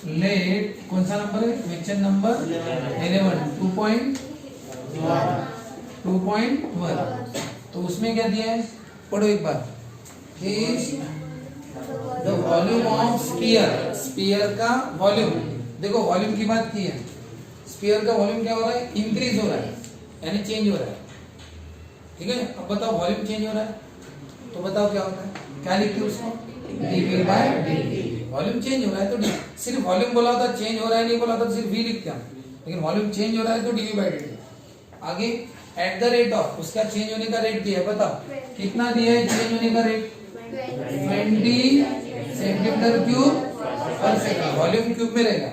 Late कौन सा number है, क्वेश्चन नंबर 11 2.1। तो उसमें क्या दिया है, पढ़ो एक बार। Is the volume of sphere, sphere का वॉल्यूम, देखो वॉल्यूम की बात की है, स्फीयर का वॉल्यूम क्या हो रहा है, इंक्रीज हो रहा है यानी चेंज हो रहा है, ठीक है। अब बताओ वॉल्यूम चेंज हो रहा है तो बताओ क्या होता है, क्या लिखते हैं उसको, dv by dt। Volume change हो रहा है तो सिर्फ वॉल्यूम बोला होता, चेंज हो रहा है नहीं बोला तो सिर्फ v लिखते हैं, लेकिन वॉल्यूम चेंज हो रहा है तो dv बाय dt। आगे एट द रेट ऑफ, उसका चेंज होने का रेट दिया है, बताओ कितना दिया है चेंज होने का rate, 20 centimetre cube per second, volume cube में रहेगा।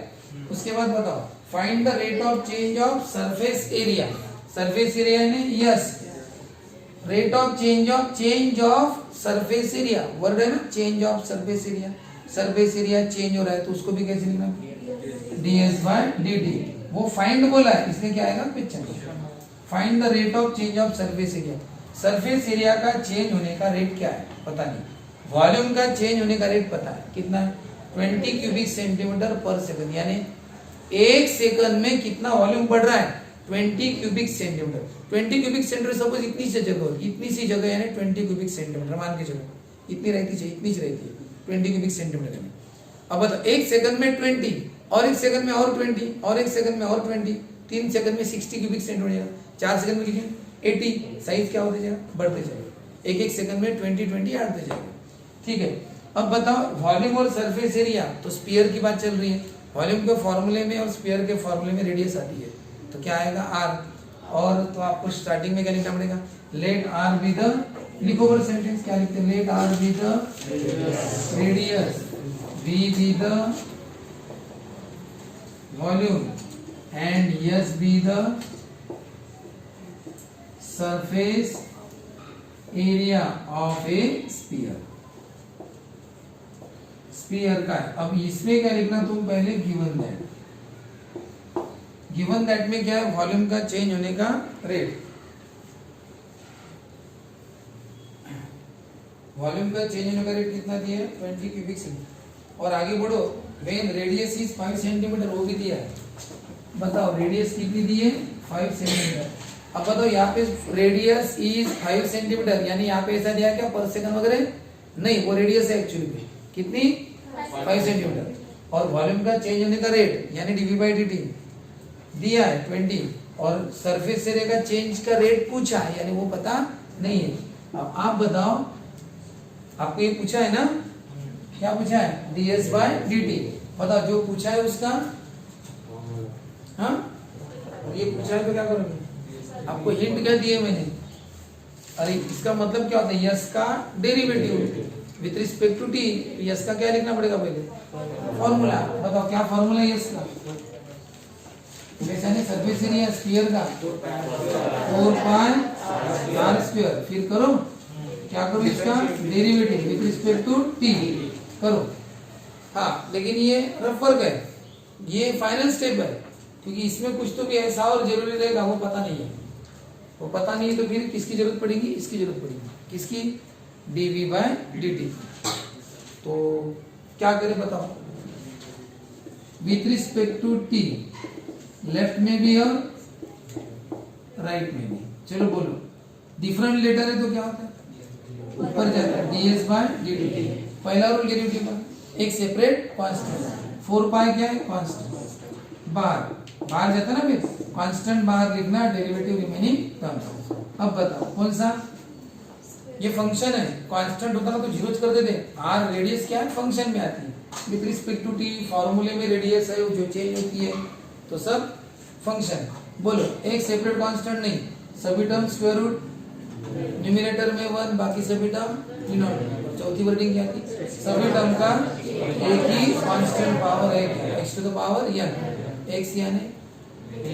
उसके बाद बताओ find the rate of change of surface area, surface area ने yes, rate of change of surface area, word है ना change of surface area, surface area change हो रहा है तो उसको भी कैसे लिखना, ds बाय dt। वो फाइंड बोला है इसलिए क्या आएगा question, find the rate of change of surface area, surface area का चेंज होने का रेट क्या है पता नहीं, वॉल्यूम का चेंज होने का रेट पता है कितना है, 20 क्यूबिक सेंटीमीटर पर सेकंड, यानी एक सेकंड में कितना वॉल्यूम बढ़ रहा है, 20 cubic centimetre. 20 cubic centimetre suppose इतनी सी जगह होगी, इतनी सी जगह यानी 20 क्यूबिक सेंटीमीटर मान के चलो, इतनी रहती चाहिए, इतनी सी रहती है 20 क्यूबिक सेंटीमीटर में। अब बताओ एक सेकंड में 20 और एक सेकंड में और 20 और एक सेकंड में और 20, 3 सेकंड में 60 क्यूबिक सेंटीमीटर, 4 सेकंड में लिखें 80, साइज क्या होते जाएगा, बढ़ते जाएगा, एक एक सेकंड में 20 आते जाएगा, ठीक है। अब बताओ वॉल्यूम और सरफेस एरिया, तो स्फीयर की बात चल रही है, वॉल्यूम के फॉर्मूले में और स्फीयर के फॉर्मूले में रेडियस आती है, तो क्या आएगा r, और तो आपको स्टार्टिंग में क्या लिखना पड़ेगा, लेट r बी द, लिखो पर सेंटेंस क्या लिखते हैं, let r be the radius, v be the volume and s be the surface area of a sphere, sphere का है। अब इसमें क्या लिखना तुम पहले, गिवन दैट, गिवन दैट में क्या है, वॉल्यूम का चेंज होने का रेट, वॉल्यूम का चेंज होने का रेट कितना दिया है 20 क्यूबिक सेंटीमीटर, और आगे बढ़ो व्हेन रेडियस इज 5 सेंटीमीटर, वो भी दिया है, बताओ रेडियस कितनी दी है 5 सेंटीमीटर। अब बताओ यहाँ पे रेडियस इज 5 सेंटीमीटर, यानी यहाँ पे ऐसा दिया क्या पर सेकंड वगैरह नहीं, वो रेडियस है एक्चुअली में कितनी 5 सेंटीमीटर, और वॉल्यूम का चेंज होने का रेट यानी dv बाई dt दिया है 20, और सरफेस एरिया का चेंज का रेट पूछा है यानी वो पता नहीं है। अब आप बताओ, आपको ये पूछा है ना, क्या पूछा है, ds बाय dt, बताओ जो पूछा है उसका, हाँ ये पूछा है तो क्या करोगे, आपको हिंट क्या दिए मैंने, अरे इसका मतलब क्या होता है, यस का derivative with respect to T, S का क्या लिखना पड़ेगा पहले, फॉर्मूला, बताओ क्या फॉर्मूला है यस का, वैसे नहीं सरफेस एरिया स्फीयर का 4 पाई r स्क्वायर, फिर करो क्या करो, इसका derivative with respect to T करो। हाँ लेकिन ये रफ वर्क है, ये फाइनल स्टेप है, क्योंकि इसमें कुछ तो भी ऐसा और जरूरी रहेगा वो पता नहीं है, वो पता नहीं है तो फिर किसकी जरूरत पड़ेगी, इसकी जरूरत पड़ेगी, किसकी, dv बाय dt। तो क्या करें बताओ, with respect to t, left में भी और राइट में भी, चलो बोलो, डिफरेंट लेटर है तो क्या होता है, ऊपर जाता है ds बाय dt, पहला रूल डेरिवेटिव का, एक सेपरेट कांस्टेंट, 4 पाई क्या है कांस्टेंट, बाहर जाता ना, फिर कांस्टेंट बाहर लिखना, डेरिवेटिव रिमेनिंग टर्म्स। अब बताओ कौन सा, ये फंक्शन है, कांस्टेंट होता ना तो जीरो कर देते, r रेडियस क्या है फंक्शन में आती है, विथ रिस्पेक्ट टू t फॉर्मूले में रेडियस है जो चेंज होती है, तो सब फंक्शन। बोलो एक सेपरेट कांस्टेंट नहीं, सभी टर्म स्क्वायर रूट, न्यूमरेटर में 1, बाकी सभी टर्म डिनोमिनेटर, चौथी वर्डिंग क्या थी, सभी टर्म का एक ही कांस्टेंट पावर है, x to the power n, x यानी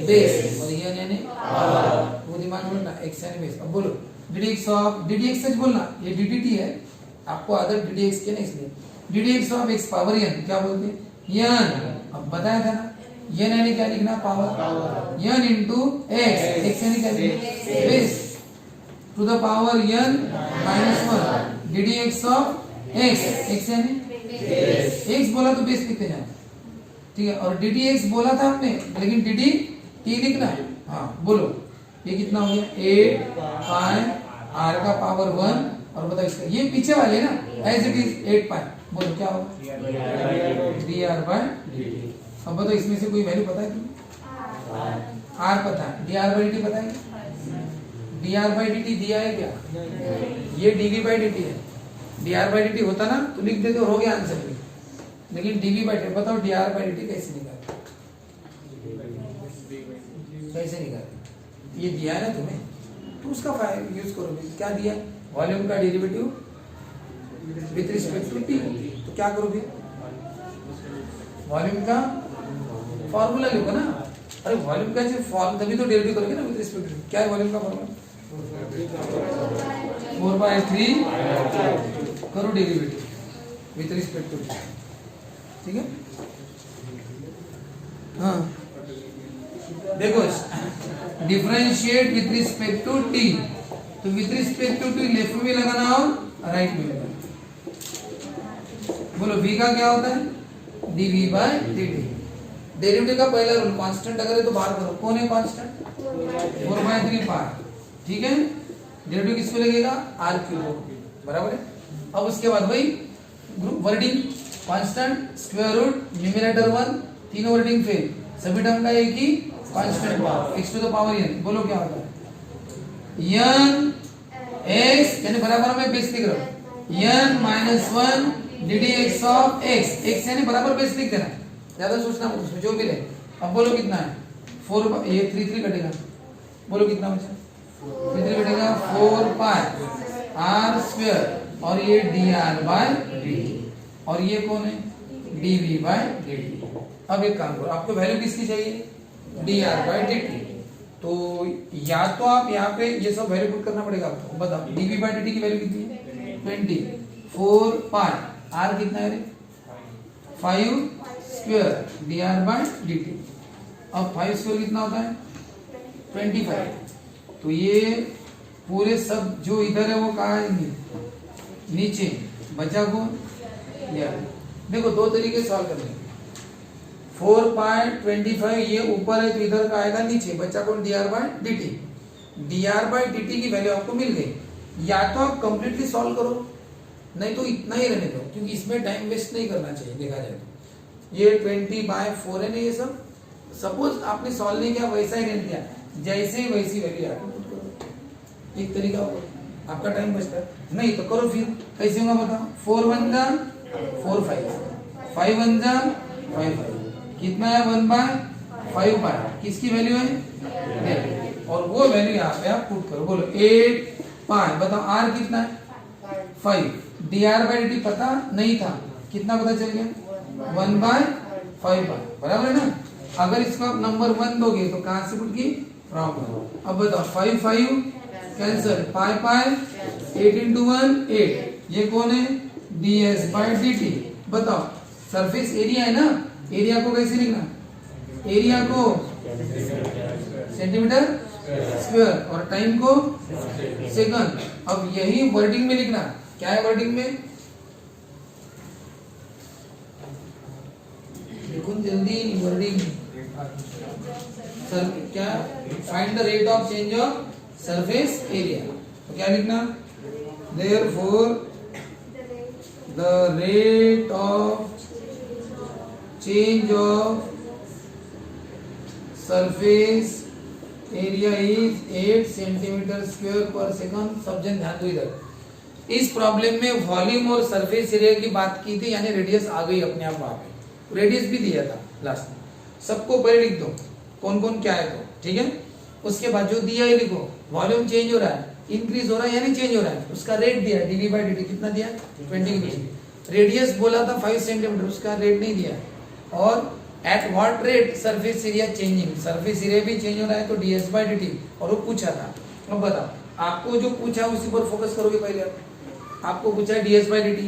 बेस और n यानी पावर, वो दिमाग में रखना, x यानी बेस। अब बोलो ddx ऑफ, ddx सच बोलना, ये ddt है, आपको आदत ddx के ना, इसलिए ddx of x power n क्या बोलते हैं, n, अब बताया था ना, n यानी क्या लिखना, पावर, n इंटू x यानी क्या लिखना, base, to the power n minus 1, ddx of x, x यानी x बोला तो बेस लिखते जाए, ठीक है, और डी टी एक्स बोला था हमने, लेकिन डी डी टी लिखना है। हाँ बोलो, ये कितना हो गया 8 पाई आर का पावर 1, और बताओ इसका ये पीछे वाले ना एज इट इज 8 पाई, बोलो क्या होगा D R by D T. अब बताओ इसमें से कोई वैल्यू पता है तुम्हें? आर पता है, D R by D T पता है? D R by D T दिया है क्या? ये D V by D T है। D R by D T होता ना तो लिख देते हो गया आंसर भी, लेकिन डी वी बाई डी, बताओ D R by D T कैसे निकाले? कैसे निकाले? ये दिया है ना तुम्हें, तो उसका यूज करोगे। क्या दिया? वॉल्यूम का derivative with respect to T, तो क्या करोगे? वॉल्यूम का फॉर्मूला लिखो ना। अरे वॉल्यूम का जो फॉर्म तभी तो डेरिवेटिव करोगे ना विथ रिस्पेक्ट टू। क्या है वॉल्यूम का फॉर्मूला? 4/3 करो derivative with respect to T, ठीक है। हाँ देखो, differentiate with respect to T, तो with respect to T left में लगाना और राइट में लगाना। बोलो v का क्या होता है? dv by dt। डेरिवेटिव का पहला रूल, कांस्टेंट अगर है तो बाहर करो। कौन है कांस्टेंट? 4/3 पाई, ठीक है। डेरिवेटिव किसको लगेगा? r क्यूब, बराबर है। अब उसके बाद भाई group wording, constant, square root, numerator 1, तीनों वर्डिंग फेल, सभी टर्म का एक ही constant power x to the power n। बोलो क्या होता है? n x यानी बराबर में बेस लिख रहा हूं, n minus 1 D D x of x, x यानी बराबर बेस लिख देना, ज्यादा सोचना मत उसमें, जो भी रहे। अब बोलो कितना है? 4, ये 3 कटेगा, बोलो कितना बचा? 3 कटेगा 4 पाई आर स्क्वायर, और ये D R by D T, और ये कौन है? D V by D T. अब एक काम करो, आपको वैल्यू किसकी चाहिए? D R by D T. तो या तो आप यहाँ पे ये सब वैल्यू पुट करना पड़ेगा आपको। बताओ D V by D T की वैल्यू कितनी है? 20। 4 पाई आर कितना है रे? 5 square D R by D T. अब 5 स्क्वायर कितना होता है? 25। तो ये पूरे सब जो इधर है वो कहाँ आएंगे? नीचे। बचा कौन? देखो दो तरीके सॉल्व करने, 4 पाई 25 ये ऊपर है तो इधर का आएगा नीचे, बच्चा कौन? D R by D T. D R by D T की वैल्यू आपको मिल गई। या तो आप कंप्लीटली सॉल्व करो, नहीं तो इतना ही रहने दो, क्योंकि इसमें टाइम वेस्ट नहीं करना चाहिए देखा जाए तो। ये 20/4 है ना, ये सब सपोज आपने सॉल्व नहीं किया, वैसा ही रहने दिया, जैसे वैसी वैल्यू आके पुट करो। एक तरीका होगा, आपका टाइम बचता है। नहीं तो करो फिर, कैसे होगा बताओ? 4 1 जा 4 5, 5 1 जा 5 5, कितना है? 1/5 पाई, किसकी वैल्यू है? और वो वैल्यू यहाँ पे आप पुट करो। बोलो 8 पाई, बताओ आर कितना है? 5। D R by D T पता नहीं था, कितना पता चल गया? 1/5 पाई, बराबर है ना। अगर इसको आप नंबर 1 दोगे तो कहां से पुट की? फ्रॉम। अब बताओ 5 5 कैंसिल, पाई पाई 8 into 1 8, ये कौन है? D S by D T. बताओ सरफेस एरिया है ना, एरिया को कैसे लिखना? एरिया को सेंटीमीटर स्क्वायर और टाइम को सेकंड। अब यही वर्डिंग में लिखना। क्या है वर्डिंग में? देखो जल्दी वर्डिंग। सर क्या? Find the rate of change of surface area. तो क्या लिखना? Therefore the rate of change of surface area is 8 centimetre square पर सेकंड। सब जन ध्यान दो इधर। इस प्रॉब्लम में वॉल्यूम और सरफेस एरिया की बात की थी, यानी रेडियस आ गई अपने आप वहां पे, रेडियस भी दिया था लास्ट में। सबको पहले लिख दो कौन कौन क्या है, तो ठीक है। उसके बाद जो दिया है लिखो, वॉल्यूम चेंज हो रहा है, इंक्रीज हो रहा है यानी चेंज हो रहा है, उसका रेट दिया डीवी बाई डी कितना दिया? 20। रेडियस बोला था 5 सेंटीमीटर, उसका रेट नहीं दिया। और at what rate surface area changing, surface area भी चेंज हो रहा है तो ds बाई dt, और वो पूछा था। अब बताओ आपको जो पूछा उसी पर फोकस करोगे। पहले आपको पूछा है ds बाई dt,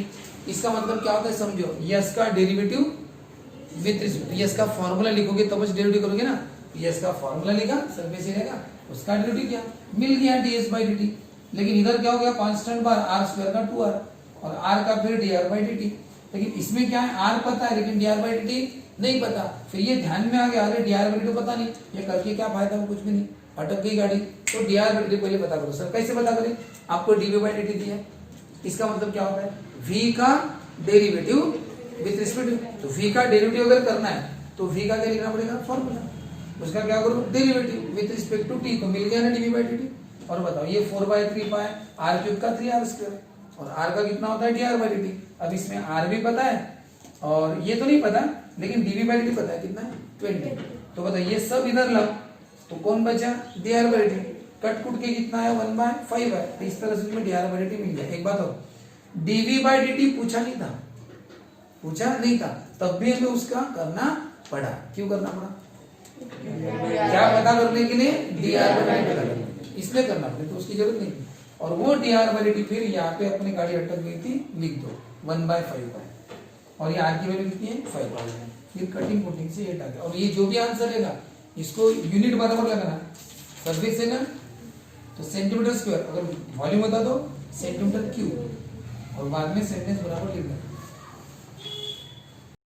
इसका मतलब क्या होता है समझो। यस का डेरिवेटिव विथ रिस्पेक्ट, यस का फॉर्मूला लिखोगे तब डेरिवेटिव करोगे ना। यस का फॉर्मूला लिखा सरफेस एरिया का, उसका डेरिवेटिव क्या मिल गया? ds by dt। लेकिन इधर क्या हो गया? कांस्टेंट बार r स्क्वायर का 2r, और r का फिर dr बाई dt। लेकिन इसमें क्या है, आर पता है लेकिन D R by D T नहीं पता। फिर ये ध्यान में आ गया, अरे D R by D T पता नहीं, ये करके क्या फायदा हो, कुछ भी नहीं, अटक गई गाड़ी। तो D R by D T पहले पता करो। सर कैसे पता करें, आपको D V by D T दिया है, इसका मतलब क्या होता है, v का डेरिवेटिव विथ रिस्पेक्ट, तो v का डेरिवेटिव अगर करना है तो v का क्या लिखना पड़ेगा, फॉर्मूला, उसका क्या करो, derivative with respect to t, तो मिल गया ना dv बाई dt। और बताओ ये 4/3 पाए r क्यूब का 3r स्क्वायर, और r का कितना होता है dr बाई dt। अब इसमें r भी पता है और ये तो नहीं पता, लेकिन dv बाई dt पता है, कितना है 20। तो बताओ ये सब इधर लाओ तो कौन बचा, dr बाई dt, कट कुट के कितना है 1/5 है, तो इस तरह से तुम्हें dr बाई dt मिल गया। एक बात और, dv बाई dt पूछा नहीं था, तब भी हमें उसका करना पड़ा। क्यों करना पड़ा, क्या पता करने के लिए, dr बाई dt पता करने के लिए, इसलिए करना पड़ा, तो उसकी जरूरत नहीं थी। और वो dr बाई dt फिर यहाँ पे अपनी गाड़ी अटक गई थी, लिख दो 1/5 है, और ये r की वैल्यू कितनी है 5। फिर कटिंग कुटिंग से ये डाल, और ये जो भी आंसर रहेगा इसको यूनिट बराबर लगाना, सर्विस है ना तो सेंटीमीटर स्क्वायर, अगर वॉल्यूम बता दो सेंटीमीटर क्यूब, और बाद में सेंटेंस बराबर लिखना।